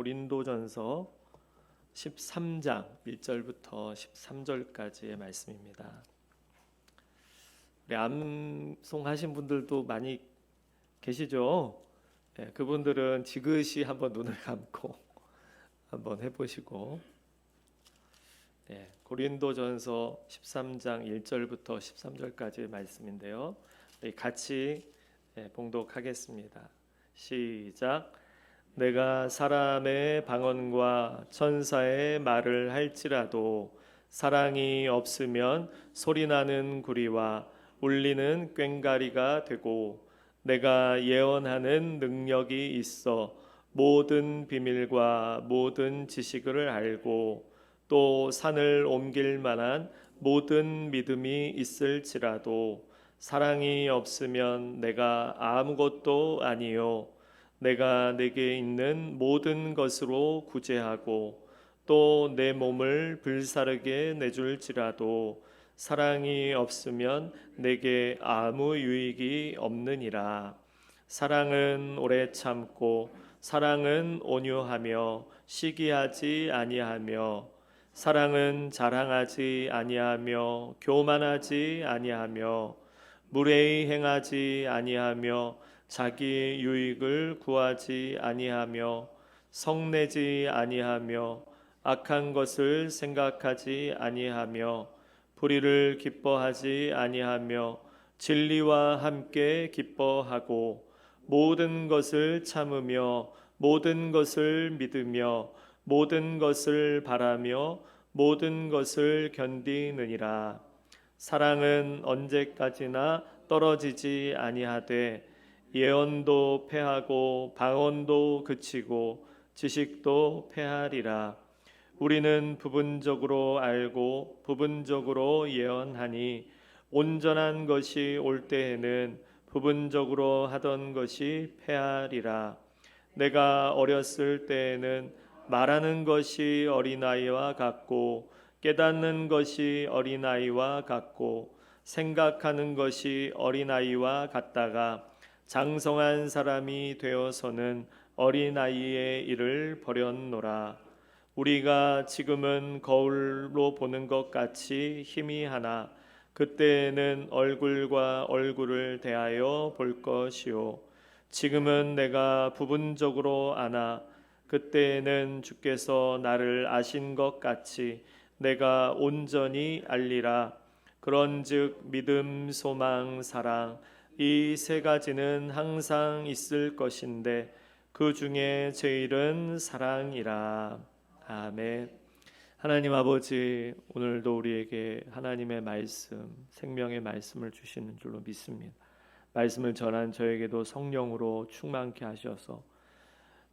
고린도전서 13장 1절부터 13절까지의 말씀입니다. 우리 암송하신 분들도 많이 계시죠? 네, 그분들은 지그시 한번 눈을 감고 한번 해보시고, 네, 고린도전서 13장 1절부터 13절까지의 말씀인데요. 우리 같이 봉독하겠습니다. 시작. 내가 사람의 방언과 천사의 말을 할지라도 사랑이 없으면 소리나는 구리와 울리는 꽹과리가 되고, 내가 예언하는 능력이 있어 모든 비밀과 모든 지식을 알고 또 산을 옮길 만한 모든 믿음이 있을지라도 사랑이 없으면 내가 아무것도 아니요 내가 내게 있는 모든 것으로 구제하고 또 내 몸을 불사르게 내줄지라도 사랑이 없으면 내게 아무 유익이 없느니라. 사랑은 오래 참고 사랑은 온유하며 시기하지 아니하며 사랑은 자랑하지 아니하며 교만하지 아니하며 무례히 행하지 아니하며 자기 유익을 구하지 아니하며 성내지 아니하며 악한 것을 생각하지 아니하며 불의를 기뻐하지 아니하며 진리와 함께 기뻐하고 모든 것을 참으며 모든 것을 믿으며 모든 것을 바라며 모든 것을 견디느니라. 사랑은 언제까지나 떨어지지 아니하되 예언도 패하고 방언도 그치고 지식도 패하리라. 우리는 부분적으로 알고 부분적으로 예언하니 온전한 것이 올 때에는 부분적으로 하던 것이 패하리라. 내가 어렸을 때에는 말하는 것이 어린아이와 같고 깨닫는 것이 어린아이와 같고 생각하는 것이 어린아이와 같다가 장성한 사람이 되어서는 어린아이의 일을 버렸노라. 우리가 지금은 거울로 보는 것 같이 희미하나 그때에는 얼굴과 얼굴을 대하여 볼 것이요 지금은 내가 부분적으로 아나 그때에는 주께서 나를 아신 것 같이 내가 온전히 알리라. 그런즉 믿음, 소망, 사랑 이 세 가지는 항상 있을 것인데 그 중에 제일은 사랑이라. 아멘. 하나님 아버지, 오늘도 우리에게 하나님의 말씀, 생명의 말씀을 주시는 줄로 믿습니다. 말씀을 전한 저에게도 성령으로 충만케 하셔서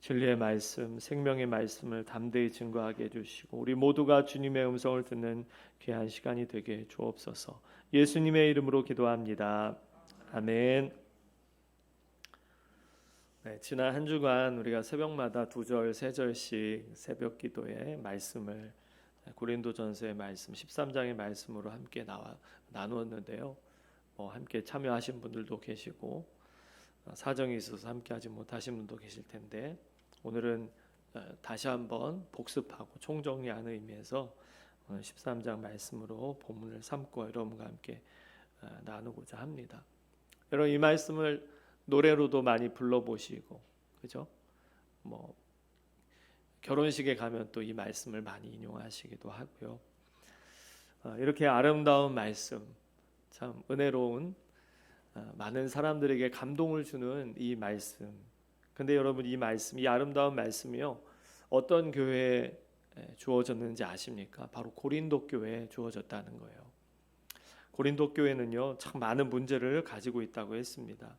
진리의 말씀, 생명의 말씀을 담대히 증거하게 해주시고 우리 모두가 주님의 음성을 듣는 귀한 시간이 되게 주옵소서. 예수님의 이름으로 기도합니다. 아멘. 네, 지난 한 주간 우리가 새벽마다 2절, 3절씩 새벽 기도의 말씀을 고린도전서의 말씀 13장의 말씀으로 함께 나누었는데요. 함께 참여하신 분들도 계시고 사정이 있어서 함께하지 못하신 분도 계실 텐데 오늘은 다시 한번 복습하고 총정리하는 의미에서 오늘 13장 말씀으로 본문을 삼고 여러분과 함께 나누고자 합니다. 여러분 이 말씀을 노래로도 많이 불러보시고 그죠? 결혼식에 가면 또 이 말씀을 많이 인용하시기도 하고요. 이렇게 아름다운 말씀, 참 은혜로운 많은 사람들에게 감동을 주는 이 말씀. 근데 여러분 이 말씀, 이 아름다운 말씀이요 어떤 교회에 주어졌는지 아십니까? 바로 고린도 교회에 주어졌다는 거예요. 고린도 교회는요 참 많은 문제를 가지고 있다고 했습니다.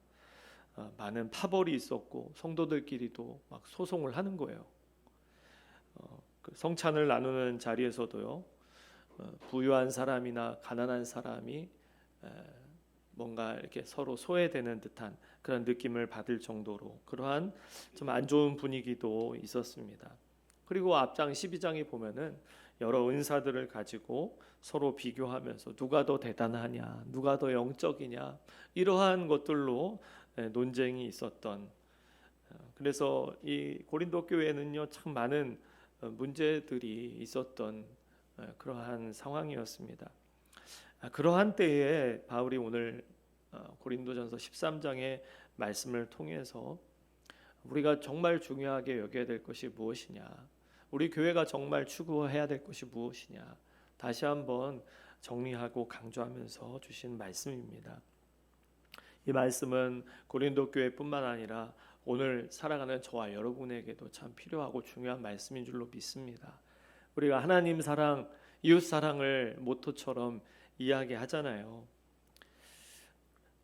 많은 파벌이 있었고 성도들끼리도 막 소송을 하는 거예요. 그 성찬을 나누는 자리에서도요 부유한 사람이나 가난한 사람이 뭔가 이렇게 서로 소외되는 듯한 그런 느낌을 받을 정도로 그러한 좀 안 좋은 분위기도 있었습니다. 그리고 앞장 12장에 보면은 여러 은사들을 가지고 서로 비교하면서 누가 더 대단하냐, 누가 더 영적이냐 이러한 것들로 논쟁이 있었던 그래서 이 고린도 교회는요 참 많은 문제들이 있었던 그러한 상황이었습니다. 그러한 때에 바울이 오늘 고린도전서 13장의 말씀을 통해서 우리가 정말 중요하게 여겨야 될 것이 무엇이냐, 우리 교회가 정말 추구해야 될 것이 무엇이냐 다시 한번 정리하고 강조하면서 주신 말씀입니다. 이 말씀은 고린도 교회뿐만 아니라 오늘 살아가는 저와 여러분에게도 참 필요하고 중요한 말씀인 줄로 믿습니다. 우리가 하나님 사랑, 이웃 사랑을 모토처럼 이야기하잖아요.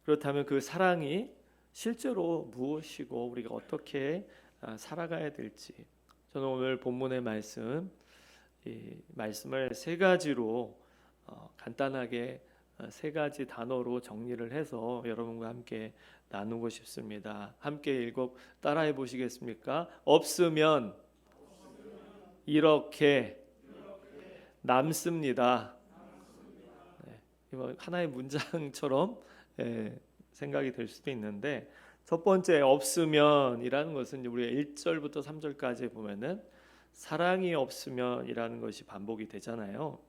그렇다면 그 사랑이 실제로 무엇이고 우리가 어떻게 살아가야 될지, 저는 오늘 본문의 말씀, 이 말씀을 세 가지로 간단하게 세 가지 단어로 정리를 해서 여러분과 함께 나누고 싶습니다. 함께 읽고 따라해 보시겠습니까? 없으면 이렇게 남습니다. 네, 이거 하나의 문장처럼 생각이 될 수도 있는데, 첫 번째 없으면이라는 것은 우리가 1절부터 3절까지 보면은 사랑이 없으면이라는 것이 반복이 되잖아요.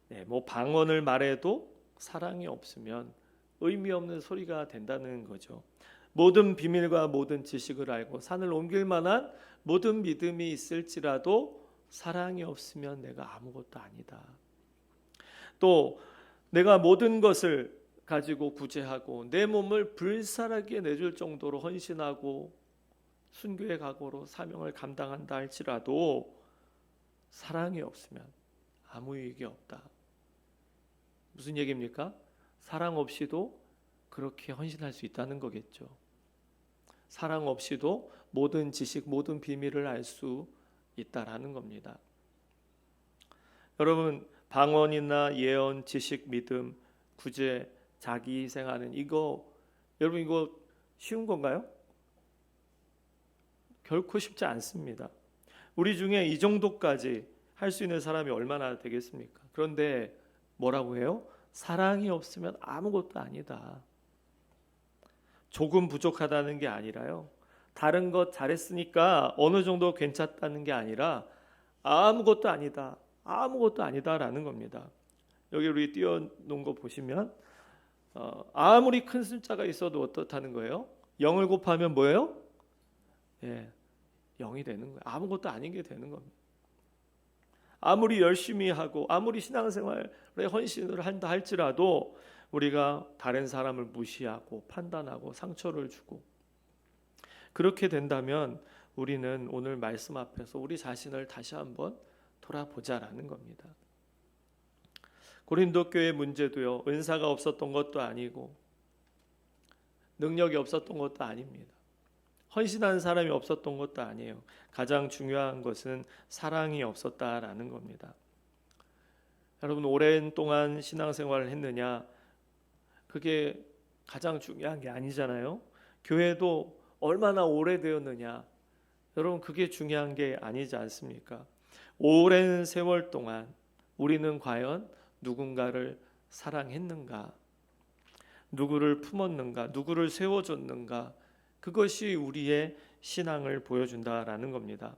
네, 뭐 방언을 말해도 사랑이 없으면 의미 없는 소리가 된다는 거죠. 모든 비밀과 모든 지식을 알고 산을 옮길 만한 모든 믿음이 있을지라도 사랑이 없으면 내가 아무것도 아니다. 또 내가 모든 것을 가지고 구제하고 내 몸을 불살하게 내줄 정도로 헌신하고 순교의 각오로 사명을 감당한다 할지라도 사랑이 없으면 아무 의익이 없다. 무슨 얘기입니까? 사랑 없이도 그렇게 헌신할 수 있다는 거겠죠. 사랑 없이도 모든 지식, 모든 비밀을 알 수 있다라는 겁니다. 여러분, 방언이나 예언, 지식, 믿음, 구제, 자기 희생하는 이거, 여러분 이거 쉬운 건가요? 결코 쉽지 않습니다. 우리 중에 이 정도까지 할 수 있는 사람이 얼마나 되겠습니까? 그런데 뭐라고 해요? 사랑이 없으면 아무것도 아니다. 조금 부족하다는 게 아니라요, 다른 것 잘했으니까 어느 정도 괜찮다는 게 아니라 아무것도 아니다, 아무것도 아니다라는 겁니다. 여기 우리 띄워놓은 거 보시면 아무리 큰 숫자가 있어도 어떻다는 거예요? 0을 곱하면 뭐예요? 0이 되는 거예요. 아무것도 아닌 게 되는 겁니다. 아무리 열심히 하고 아무리 신앙생활에 헌신을 한다 할지라도 우리가 다른 사람을 무시하고 판단하고 상처를 주고 그렇게 된다면 우리는 오늘 말씀 앞에서 우리 자신을 다시 한번 돌아보자라는 겁니다. 고린도 교회 문제도요, 은사가 없었던 것도 아니고 능력이 없었던 것도 아닙니다. 헌신한 사람이 없었던 것도 아니에요. 가장 중요한 것은 사랑이 없었다라는 겁니다. 여러분, 오랜 동안 신앙생활을 했느냐, 그게 가장 중요한 게 아니잖아요. 교회도 얼마나 오래되었느냐, 여러분 그게 중요한 게 아니지 않습니까? 오랜 세월 동안 우리는 과연 누군가를 사랑했는가, 누구를 품었는가, 누구를 세워줬는가, 그것이 우리의 신앙을 보여준다라는 겁니다.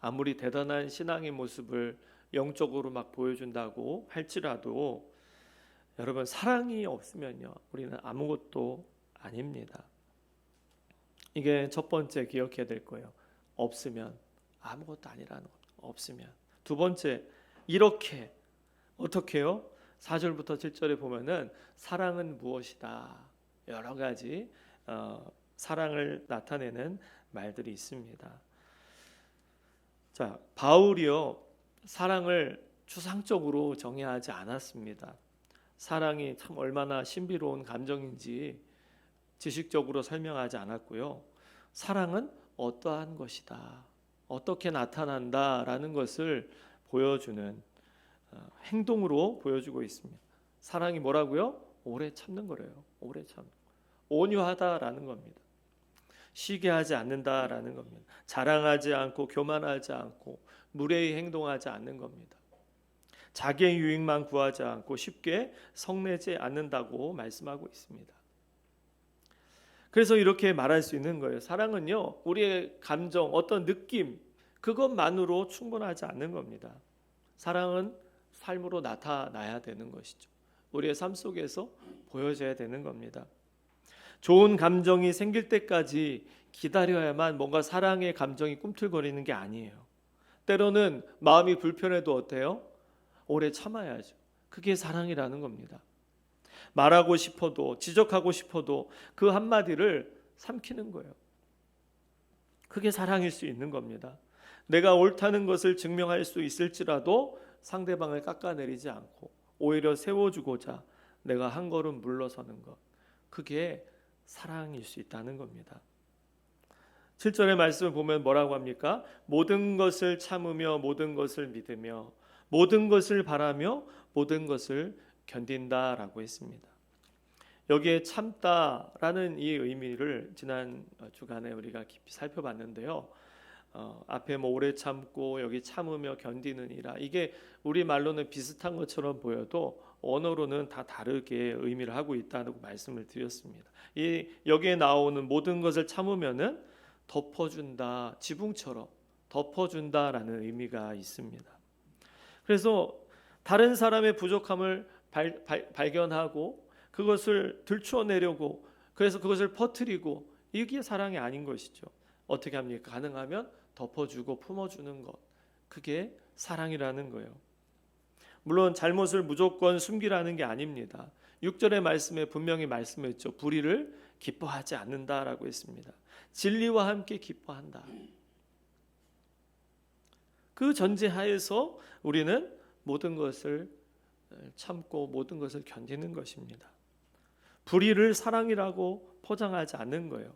아무리 대단한 신앙의 모습을 영적으로 막 보여준다고 할지라도 여러분, 사랑이 없으면요, 우리는 아무것도 아닙니다. 이게 첫 번째 기억해야 될 거예요. 없으면 아무것도 아니라는 것. 없으면. 두 번째, 이렇게 어떻게 해요? 4절부터 7절에 보면은 사랑은 무엇이다, 여러 가지 사랑을 나타내는 말들이 있습니다. 자, 바울이요, 사랑을 추상적으로 정의하지 않았습니다. 사랑이 참 얼마나 신비로운 감정인지 지식적으로 설명하지 않았고요. 사랑은 어떠한 것이다, 어떻게 나타난다라는 것을 보여주는 행동으로 보여주고 있습니다. 사랑이 뭐라고요? 오래 참는 거래요. 오래 참는, 온유하다라는 겁니다. 쉬게 하지 않는다라는 겁니다. 자랑하지 않고 교만하지 않고 무례히 행동하지 않는 겁니다. 자기의 유익만 구하지 않고 쉽게 성내지 않는다고 말씀하고 있습니다. 그래서 이렇게 말할 수 있는 거예요. 사랑은요, 우리의 감정, 어떤 느낌, 그것만으로 충분하지 않는 겁니다. 사랑은 삶으로 나타나야 되는 것이죠. 우리의 삶 속에서 보여져야 되는 겁니다. 좋은 감정이 생길 때까지 기다려야만 뭔가 사랑의 감정이 꿈틀거리는 게 아니에요. 때로는 마음이 불편해도 어때요? 오래 참아야죠. 그게 사랑이라는 겁니다. 말하고 싶어도, 지적하고 싶어도 그 한마디를 삼키는 거예요. 그게 사랑일 수 있는 겁니다. 내가 옳다는 것을 증명할 수 있을지라도 상대방을 깎아내리지 않고 오히려 세워주고자 내가 한 걸음 물러서는 것, 그게 사랑일 수 있다는 겁니다. 7절의 말씀을 보면 뭐라고 합니까? 모든 것을 참으며 모든 것을 믿으며 모든 것을 바라며 모든 것을 견딘다라고 했습니다. 여기에 참다라는 이 의미를 지난 주간에 우리가 깊이 살펴봤는데요. 앞에 뭐 오래 참고 여기 참으며 견디느니라, 이게 우리 말로는 비슷한 것처럼 보여도 언어로는 다 다르게 의미를 하고 있다고 말씀을 드렸습니다. 여기에 나오는 모든 것을 참으면은 덮어준다, 지붕처럼 덮어준다라는 의미가 있습니다. 그래서 다른 사람의 부족함을 발견하고 그것을 들추어내려고, 그래서 그것을 퍼뜨리고, 이게 사랑이 아닌 것이죠. 어떻게 합니까? 가능하면 덮어주고 품어주는 것, 그게 사랑이라는 거예요. 물론 잘못을 무조건 숨기라는 게 아닙니다. 6절의 말씀에 분명히 말씀했죠. 불의를 기뻐하지 않는다라고 했습니다. 진리와 함께 기뻐한다. 그 전제하에서 우리는 모든 것을 참고 모든 것을 견디는 것입니다. 불의를 사랑이라고 포장하지 않는 거예요.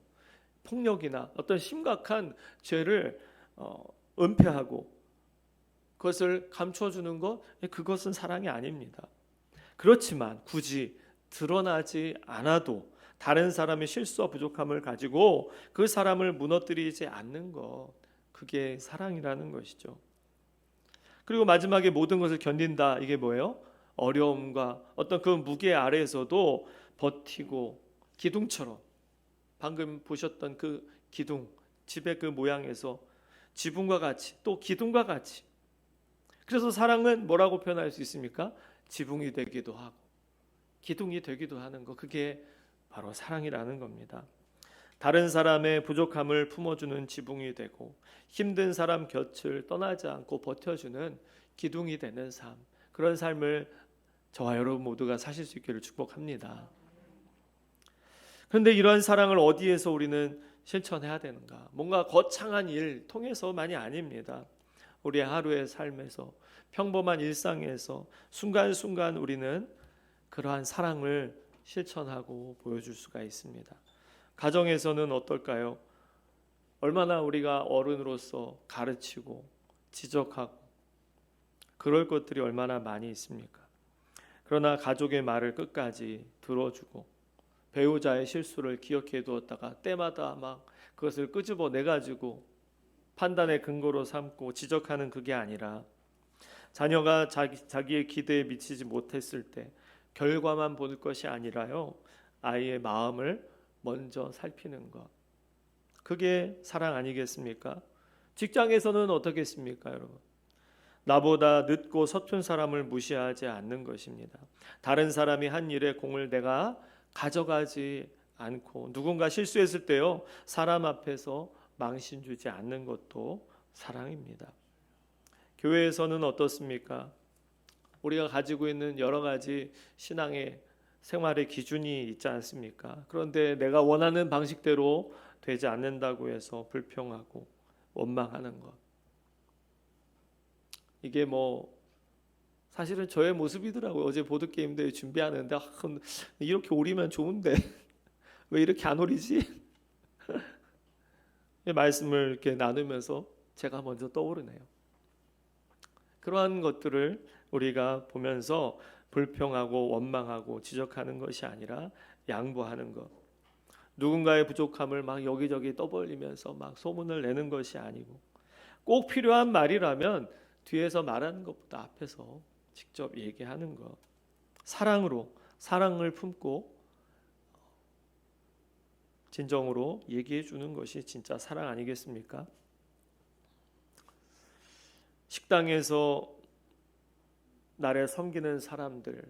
폭력이나 어떤 심각한 죄를 은폐하고 그것을 감춰주는 것, 그것은 사랑이 아닙니다. 그렇지만 굳이 드러나지 않아도 다른 사람의 실수와 부족함을 가지고 그 사람을 무너뜨리지 않는 것, 그게 사랑이라는 것이죠. 그리고 마지막에 모든 것을 견딘다, 이게 뭐예요? 어려움과 어떤 그 무게 아래에서도 버티고, 기둥처럼, 방금 보셨던 그 기둥, 집의 그 모양에서 지붕과 같이, 또 기둥과 같이. 그래서 사랑은 뭐라고 표현할 수 있습니까? 지붕이 되기도 하고 기둥이 되기도 하는 것, 그게 바로 사랑이라는 겁니다. 다른 사람의 부족함을 품어주는 지붕이 되고 힘든 사람 곁을 떠나지 않고 버텨주는 기둥이 되는 삶, 그런 삶을 저와 여러분 모두가 사실 수 있기를 축복합니다. 그런데 이러한 사랑을 어디에서 우리는 실천해야 되는가? 뭔가 거창한 일 통해서만이 아닙니다. 우리의 하루의 삶에서, 평범한 일상에서 순간순간 우리는 그러한 사랑을 실천하고 보여줄 수가 있습니다. 가정에서는 어떨까요? 얼마나 우리가 어른으로서 가르치고 지적하고 그럴 것들이 얼마나 많이 있습니까? 그러나 가족의 말을 끝까지 들어주고 배우자의 실수를 기억해 두었다가 때마다 막 그것을 끄집어내 가지고 판단의 근거로 삼고 지적하는 그게 아니라, 자녀가 자기의 기대에 미치지 못했을 때 결과만 볼 것이 아니라요, 아이의 마음을 먼저 살피는 것, 그게 사랑 아니겠습니까? 직장에서는 어떻겠습니까, 여러분? 나보다 늦고 서툰 사람을 무시하지 않는 것입니다. 다른 사람이 한 일에 공을 내가 가져가지 않고, 누군가 실수했을 때요, 사람 앞에서 망신 주지 않는 것도 사랑입니다. 교회에서는 어떻습니까? 우리가 가지고 있는 여러 가지 신앙의 생활의 기준이 있지 않습니까? 그런데 내가 원하는 방식대로 되지 않는다고 해서 불평하고 원망하는 것, 이게 뭐 사실은 저의 모습이더라고요. 어제 보드게임 대회 준비하는데 이렇게 오리면 좋은데 왜 이렇게 안 오리지? 말씀을 이렇게 나누면서 제가 먼저 떠오르네요. 그러한 것들을 우리가 보면서 불평하고 원망하고 지적하는 것이 아니라 양보하는 것, 누군가의 부족함을 막 여기저기 떠벌리면서 막 소문을 내는 것이 아니고, 꼭 필요한 말이라면 뒤에서 말하는 것보다 앞에서 직접 얘기하는 것, 사랑으로 사랑을 품고 진정으로 얘기해 주는 것이 진짜 사랑 아니겠습니까? 식당에서 나를 섬기는 사람들,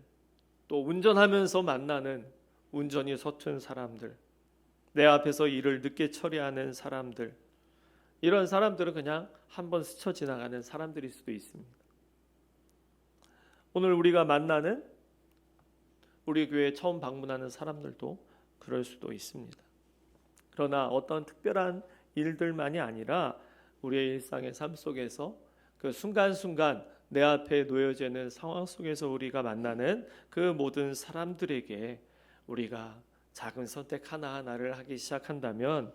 또 운전하면서 만나는 운전이 서툰 사람들, 내 앞에서 일을 늦게 처리하는 사람들, 이런 사람들은 그냥 한번 스쳐 지나가는 사람들일 수도 있습니다. 오늘 우리가 만나는 우리 교회에 처음 방문하는 사람들도 그럴 수도 있습니다. 그러나 어떤 특별한 일들만이 아니라 우리의 일상의 삶 속에서 그 순간순간 내 앞에 놓여지는 상황 속에서 우리가 만나는 그 모든 사람들에게 우리가 작은 선택 하나하나를 하기 시작한다면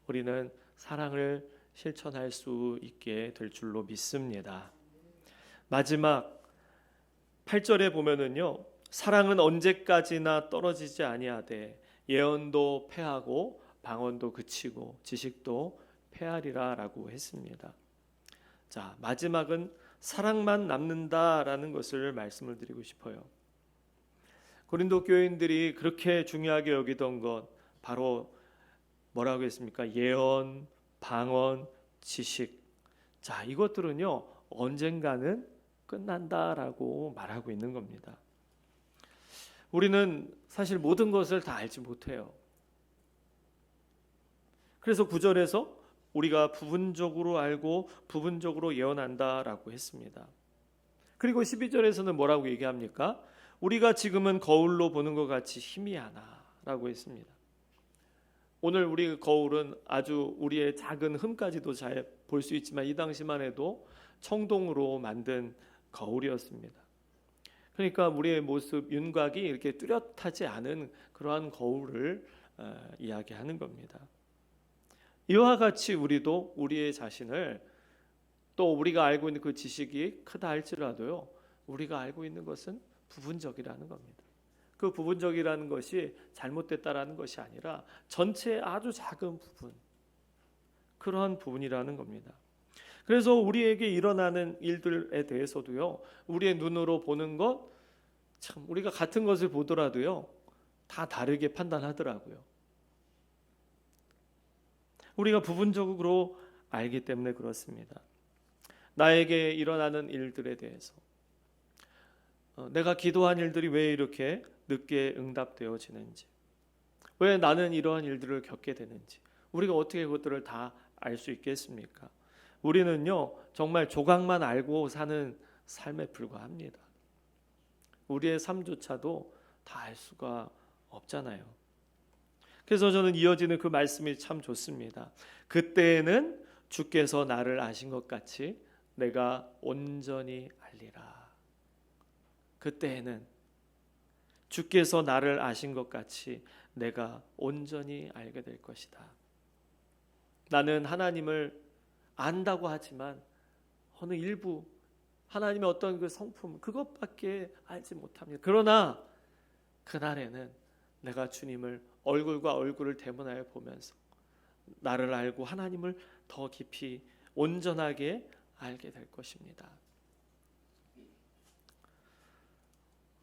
우리는 사랑을 실천할 수 있게 될 줄로 믿습니다. 마지막 8절에 보면은요, 사랑은 언제까지나 떨어지지 아니하되 예언도 패하고 방언도 그치고 지식도 패하리라라고 했습니다. 자, 마지막은 사랑만 남는다라는 것을 말씀을 드리고 싶어요. 고린도 교인들이 그렇게 중요하게 여기던 것 바로 뭐라고 했습니까? 예언, 방언, 지식. 자, 이것들은요, 언젠가는 끝난다라고 말하고 있는 겁니다. 우리는 사실 모든 것을 다 알지 못해요. 그래서 9절에서 우리가 부분적으로 알고 부분적으로 예언한다라고 했습니다. 그리고 12절에서는 뭐라고 얘기합니까? 우리가 지금은 거울로 보는 것 같이 희미하나라고 했습니다. 오늘 우리 거울은 아주 우리의 작은 흠까지도 잘 볼 수 있지만 이 당시만 해도 청동으로 만든 거울이었습니다. 그러니까 우리의 모습, 윤곽이 이렇게 뚜렷하지 않은 그러한 거울을 이야기하는 겁니다. 이와 같이 우리도 우리의 자신을 또 우리가 알고 있는 그 지식이 크다 할지라도요, 우리가 알고 있는 것은 부분적이라는 겁니다. 그 부분적이라는 것이 잘못됐다라는 것이 아니라 전체의 아주 작은 부분, 그러한 부분이라는 겁니다. 그래서 우리에게 일어나는 일들에 대해서도요, 우리의 눈으로 보는 것, 참 우리가 같은 것을 보더라도요, 다 다르게 판단하더라고요. 우리가 부분적으로 알기 때문에 그렇습니다. 나에게 일어나는 일들에 대해서 내가 기도한 일들이 왜 이렇게 늦게 응답되어지는지, 왜 나는 이러한 일들을 겪게 되는지 우리가 어떻게 그것들을 다 알 수 있겠습니까? 우리는요, 정말 조각만 알고 사는 삶에 불과합니다. 우리의 삶조차도 다 알 수가 없잖아요. 그래서 저는 이어지는 그 말씀이 참 좋습니다. 그때에는 주께서 나를 아신 것 같이 내가 온전히 알리라. 그때에는 주께서 나를 아신 것 같이 내가 온전히 알게 될 것이다. 나는 하나님을 안다고 하지만 어느 일부 하나님의 어떤 그 성품 그것밖에 알지 못합니다. 그러나 그날에는 내가 주님을 얼굴과 얼굴을 대면하여 보면서 나를 알고 하나님을 더 깊이 온전하게 알게 될 것입니다.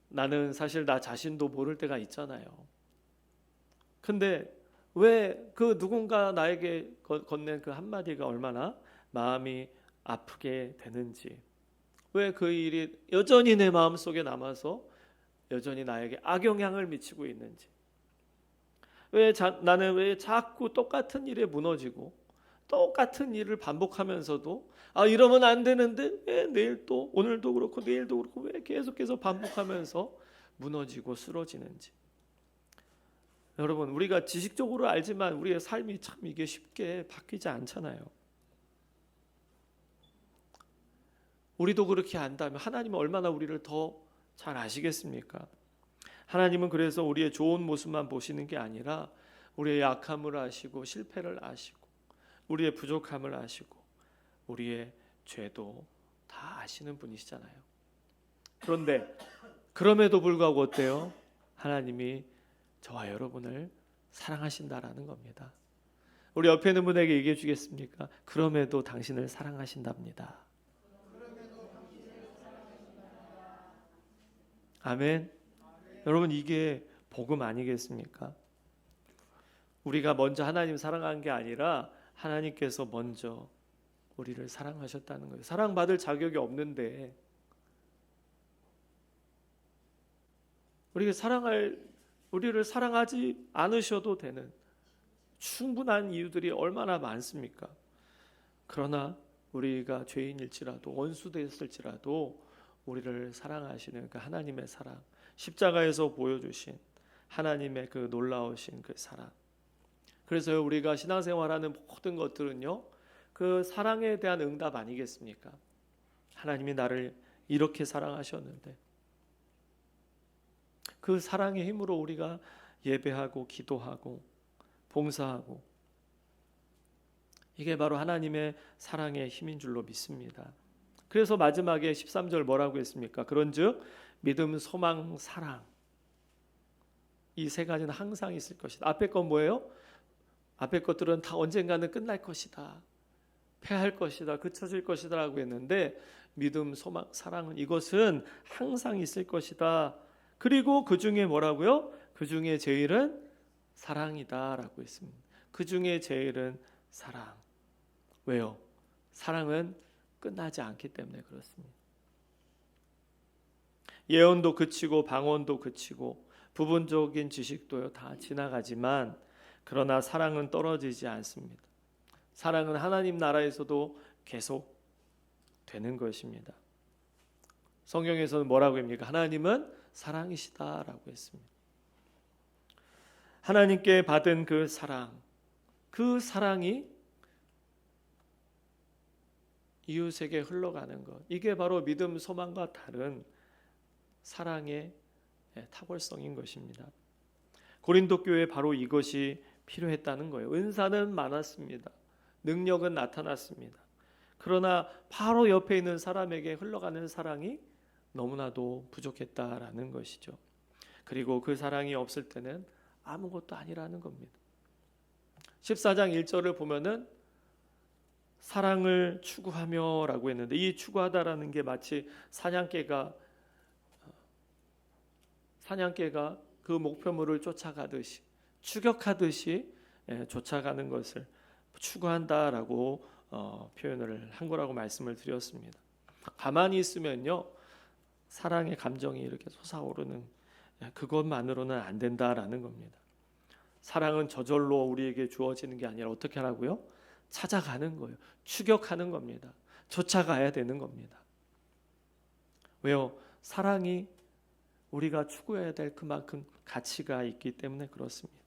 나는 사실 나 자신도 모를 때가 있잖아요. 근데 왜 그 누군가 나에게 건넨 그 한마디가 얼마나 마음이 아프게 되는지, 왜 그 일이 여전히 내 마음속에 남아서 여전히 나에게 악영향을 미치고 있는지, 나는 왜 자꾸 똑같은 일에 무너지고 똑같은 일을 반복하면서도 이러면 안 되는데 왜 내일 또 오늘도 그렇고 내일도 그렇고 왜 계속해서 반복하면서 무너지고 쓰러지는지. 여러분, 우리가 지식적으로 알지만 우리의 삶이 참 이게 쉽게 바뀌지 않잖아요. 우리도 그렇게 안다면 하나님은 얼마나 우리를 더 잘 아시겠습니까? 하나님은 그래서 우리의 좋은 모습만 보시는 게 아니라 우리의 약함을 아시고 실패를 아시고 우리의 부족함을 아시고 우리의 죄도 다 아시는 분이시잖아요. 그런데 그럼에도 불구하고 어때요? 하나님이 저와 여러분을 사랑하신다라는 겁니다. 우리 옆에 있는 분에게 얘기해 주겠습니까? 그럼에도 당신을 사랑하신답니다. 아멘. 여러분, 이게 복음 아니겠습니까? 우리가 먼저 하나님 사랑한 게 아니라 하나님께서 먼저 우리를 사랑하셨다는 거예요. 사랑받을 자격이 없는데 우리를 사랑하지 않으셔도 되는 충분한 이유들이 얼마나 많습니까? 그러나 우리가 죄인일지라도 원수되었을지라도 우리를 사랑하시는 그 하나님의 사랑, 십자가에서 보여주신 하나님의 그 놀라우신 그 사랑. 그래서 우리가 신앙생활하는 모든 것들은요, 그 사랑에 대한 응답 아니겠습니까? 하나님이 나를 이렇게 사랑하셨는데 그 사랑의 힘으로 우리가 예배하고 기도하고 봉사하고, 이게 바로 하나님의 사랑의 힘인 줄로 믿습니다. 그래서 마지막에 13절 뭐라고 했습니까? 그런즉 믿음, 소망, 사랑, 이 세 가지는 항상 있을 것이다. 앞에 건 뭐예요? 앞에 것들은 다 언젠가는 끝날 것이다, 패할 것이다, 그쳐질 것이다 라고 했는데 믿음, 소망, 사랑은 이것은 항상 있을 것이다. 그리고 그 중에 뭐라고요? 그 중에 제일은 사랑이다 라고 했습니다. 그 중에 제일은 사랑. 왜요? 사랑은 끝나지 않기 때문에 그렇습니다. 예언도 그치고 방언도 그치고 부분적인 지식도 다 지나가지만 그러나 사랑은 떨어지지 않습니다. 사랑은 하나님 나라에서도 계속 되는 것입니다. 성경에서는 뭐라고 합니까? 하나님은 사랑이시다라고 했습니다. 하나님께 받은 그 사랑이 이웃에게 흘러가는 것, 이게 바로 믿음, 소망과 다른 사랑의 탁월성인 것입니다. 고린도 교회에 바로 이것이 필요했다는 거예요. 은사는 많았습니다. 능력은 나타났습니다. 그러나 바로 옆에 있는 사람에게 흘러가는 사랑이 너무나도 부족했다라는 것이죠. 그리고 그 사랑이 없을 때는 아무것도 아니라는 겁니다. 14장 1절을 보면은 사랑을 추구하며 라고 했는데, 이 추구하다라는 게 마치 사냥개가 그 목표물을 쫓아가듯이, 추격하듯이 쫓아가는 것을 추구한다라고 표현을 한 거라고 말씀을 드렸습니다. 가만히 있으면요, 사랑의 감정이 이렇게 솟아오르는, 그것만으로는 안 된다라는 겁니다. 사랑은 저절로 우리에게 주어지는 게 아니라 어떻게 하라고요? 찾아가는 거예요. 추격하는 겁니다. 쫓아가야 되는 겁니다. 왜요? 사랑이 우리가 추구해야 될 그만큼 가치가 있기 때문에 그렇습니다.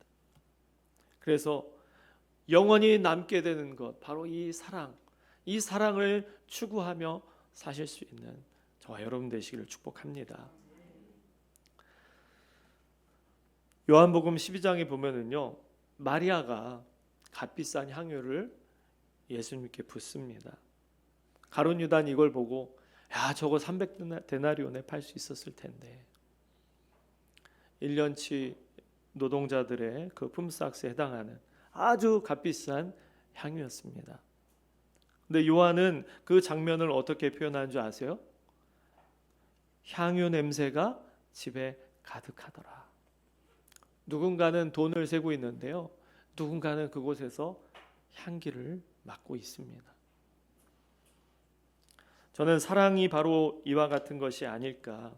그래서 영원히 남게 되는 것, 바로 이 사랑을 추구하며 사실 수 있는 저와 여러분 되시기를 축복합니다. 요한복음 12장에 보면은요, 마리아가 값비싼 향유를 예수님께 붓습니다. 가룟 유다는 이걸 보고, 야, 저거 300데나리온에 팔 수 있었을 텐데, 1년치 노동자들의 그 품삯에 해당하는 아주 값비싼 향유였습니다. 근데 요한은 그 장면을 어떻게 표현하는 줄 아세요? 향유 냄새가 집에 가득하더라. 누군가는 돈을 세고 있는데요, 누군가는 그곳에서 향기를 맡고 있습니다. 저는 사랑이 바로 이와 같은 것이 아닐까.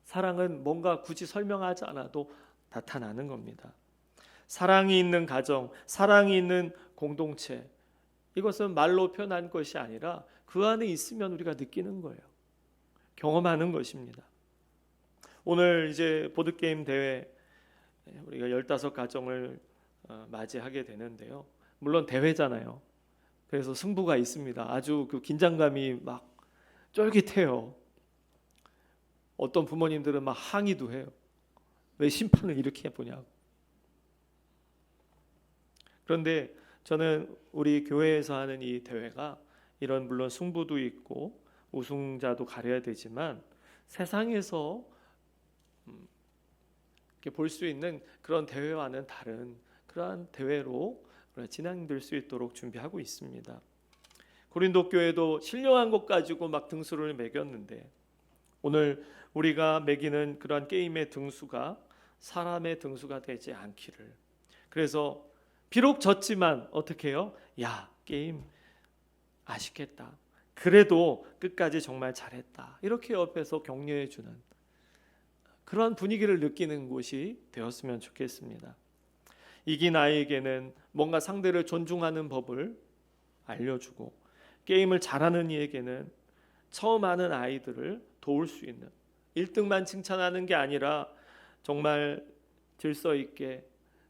사랑은 뭔가 굳이 설명하지 않아도 나타나는 겁니다. 사랑이 있는 가정, 사랑이 있는 공동체, 이것은 말로 표현한 것이 아니라 그 안에 있으면 우리가 느끼는 거예요. 경험하는 것입니다. 오늘 이제 보드게임 대회, 우리가 15가정을 맞이하게 되는데요, 물론 대회잖아요. 그래서 승부가 있습니다. 아주 그 긴장감이 막 쫄깃해요. 어떤 부모님들은 막 항의도 해요. 왜 심판을 이렇게 보냐고. 그런데 저는 우리 교회에서 하는 이 대회가, 이런 물론 승부도 있고 우승자도 가려야 되지만, 세상에서 볼 수 있는 그런 대회와는 다른 그러한 대회로 진행될 수 있도록 준비하고 있습니다. 고린도 교회도 신령한 것 가지고 막 등수를 매겼는데, 오늘 우리가 매기는 그러한 게임의 등수가 사람의 등수가 되지 않기를, 그래서 비록 졌지만 어떻게 해요? 야, 게임 아쉽겠다. 그래도 끝까지 정말 잘했다. 이렇게 옆에서 격려해 주는 그런 분위기를 느끼는 곳이 되었으면 좋겠습니다. 이긴 아이에게는 뭔가 상대를 존중하는 법을 알려주고, 게임을 잘하는 이에게는 처음 하는 아이들을 도울 수 있는, 1등만 칭찬하는 게 아니라 정말 질서 있게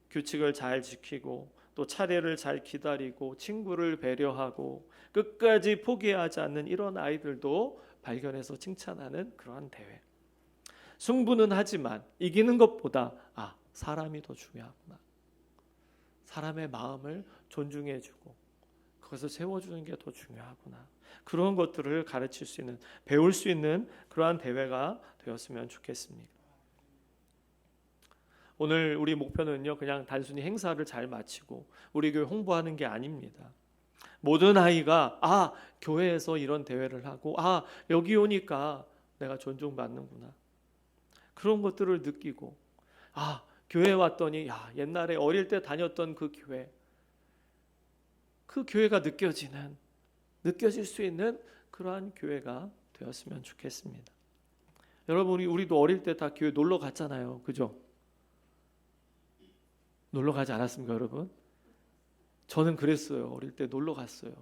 규칙을 잘 지키고 또 차례를 잘 기다리고 친구를 배려하고 끝까지 포기하지 않는 이런 아이들도 발견해서 칭찬하는 그러한 대회. 승부는 하지만 이기는 것보다 사람이 더 중요하구나. 사람의 마음을 존중해주고 그것을 세워주는 게 더 중요하구나. 그런 것들을 가르칠 수 있는, 배울 수 있는 그러한 대회가 되었으면 좋겠습니다. 오늘 우리 목표는요, 그냥 단순히 행사를 잘 마치고 우리 교회 홍보하는 게 아닙니다. 모든 아이가 교회에서 이런 대회를 하고 여기 오니까 내가 존중받는구나. 그런 것들을 느끼고 교회에 왔더니 옛날에 어릴 때 다녔던 그 교회가 느껴질 수 있는 그러한 교회가 되었으면 좋겠습니다. 여러분, 우리도 어릴 때 다 교회 놀러 갔잖아요. 그죠? 놀러 가지 않았습니까, 여러분? 저는 그랬어요. 어릴 때 놀러 갔어요.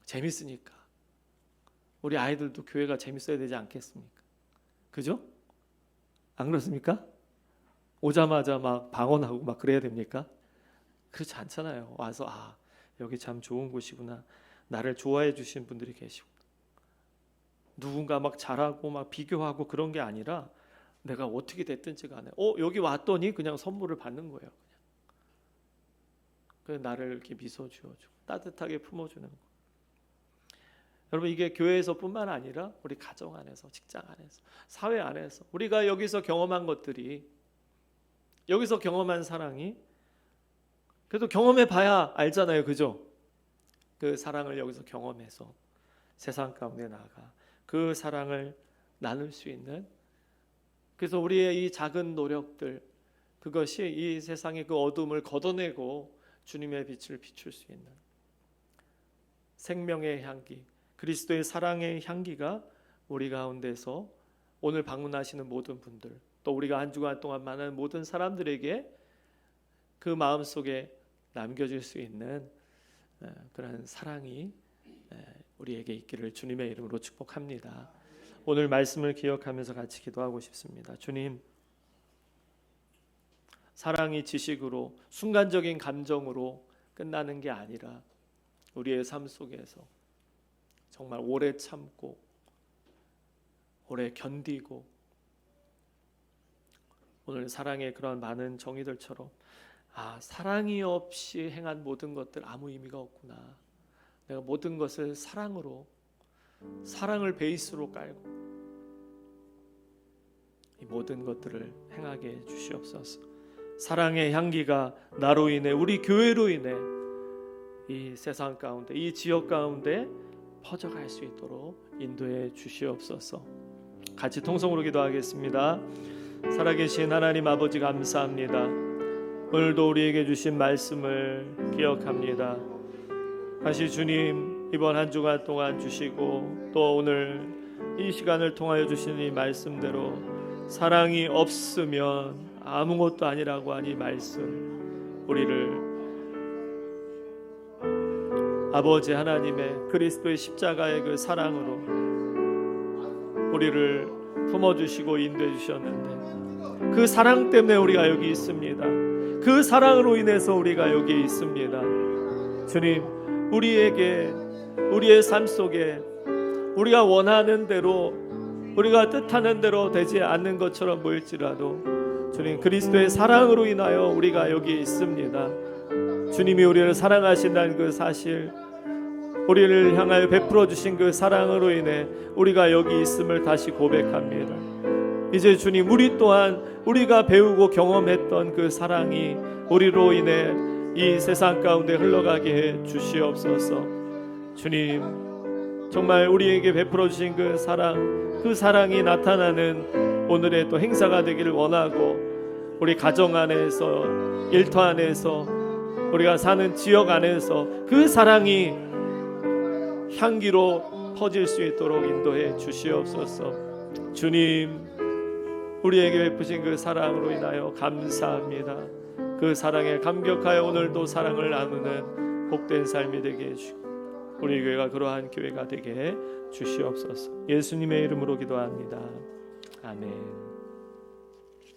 재밌으니까. 우리 아이들도 교회가 재밌어야 되지 않겠습니까? 그죠? 안 그렇습니까? 오자마자 막 방언하고 막 그래야 됩니까? 그렇지 않잖아요. 와서 여기 참 좋은 곳이구나. 나를 좋아해 주신 분들이 계시고, 누군가 막 잘하고 막 비교하고 그런 게 아니라 내가 어떻게 됐든지 간에 여기 왔더니 그냥 선물을 받는 거예요. 그냥 나를 이렇게 미소 지어주고 따뜻하게 품어주는 거. 여러분, 이게 교회에서뿐만 아니라 우리 가정 안에서, 직장 안에서, 사회 안에서 우리가 여기서 경험한 것들이, 여기서 경험한 사랑이 그래도 경험해 봐야 알잖아요. 그죠? 그 사랑을 여기서 경험해서 세상 가운데 나아가 그 사랑을 나눌 수 있는, 그래서 우리의 이 작은 노력들, 그것이 이 세상의 그 어둠을 걷어내고 주님의 빛을 비출 수 있는 생명의 향기, 그리스도의 사랑의 향기가 우리 가운데서 오늘 방문하시는 모든 분들, 또 우리가 한 주간 동안 만난 모든 사람들에게 그 마음속에 남겨질 수 있는 그런 사랑이 우리에게 있기를 주님의 이름으로 축복합니다. 오늘 말씀을 기억하면서 같이 기도하고 싶습니다. 주님, 사랑이 지식으로, 순간적인 감정으로 끝나는 게 아니라 우리의 삶 속에서 정말 오래 참고 오래 견디고, 오늘 사랑의 그런 많은 정의들처럼 사랑이 없이 행한 모든 것들 아무 의미가 없구나. 내가 모든 것을 사랑을 베이스로 깔고 이 모든 것들을 행하게 해 주시옵소서. 사랑의 향기가 나로 인해, 우리 교회로 인해 이 세상 가운데, 이 지역 가운데 퍼져갈 수 있도록 인도해 주시옵소서. 같이 통성으로 기도하겠습니다. 살아계신 하나님 아버지, 감사합니다. 오늘도 우리에게 주신 말씀을 기억합니다. 다시 주님, 이번 한 주간 동안 주시고 또 오늘 이 시간을 통하여 주신 이 말씀대로 사랑이 없으면 아무것도 아니라고 하니 말씀, 우리를 아버지 하나님의 그리스도의 십자가의 그 사랑으로 우리를 품어주시고 인도해 주셨는데, 그 사랑 때문에 우리가 여기 있습니다. 그 사랑으로 인해서 우리가 여기 있습니다. 주님, 우리에게, 우리의 삶 속에 우리가 원하는 대로, 우리가 뜻하는 대로 되지 않는 것처럼 보일지라도 주님, 그리스도의 사랑으로 인하여 우리가 여기 있습니다. 주님이 우리를 사랑하신다는 그 사실, 우리를 향하여 베풀어 주신 그 사랑으로 인해 우리가 여기 있음을 다시 고백합니다. 이제 주님, 우리 또한 우리가 배우고 경험했던 그 사랑이 우리로 인해 이 세상 가운데 흘러가게 해 주시옵소서. 주님, 정말 우리에게 베풀어 주신 그 사랑, 그 사랑이 나타나는 오늘의 또 행사가 되기를 원하고, 우리 가정 안에서, 일터 안에서, 우리가 사는 지역 안에서 그 사랑이 향기로 퍼질 수 있도록 인도해 주시옵소서. 주님, 우리에게 베푸신 그 사랑으로 인하여 감사합니다. 그 사랑에 감격하여 오늘도 사랑을 나누는 복된 삶이 되게 해주시고 우리 교회가 그러한 교회가 되게 해 주시옵소서. 예수님의 이름으로 기도합니다. 아멘.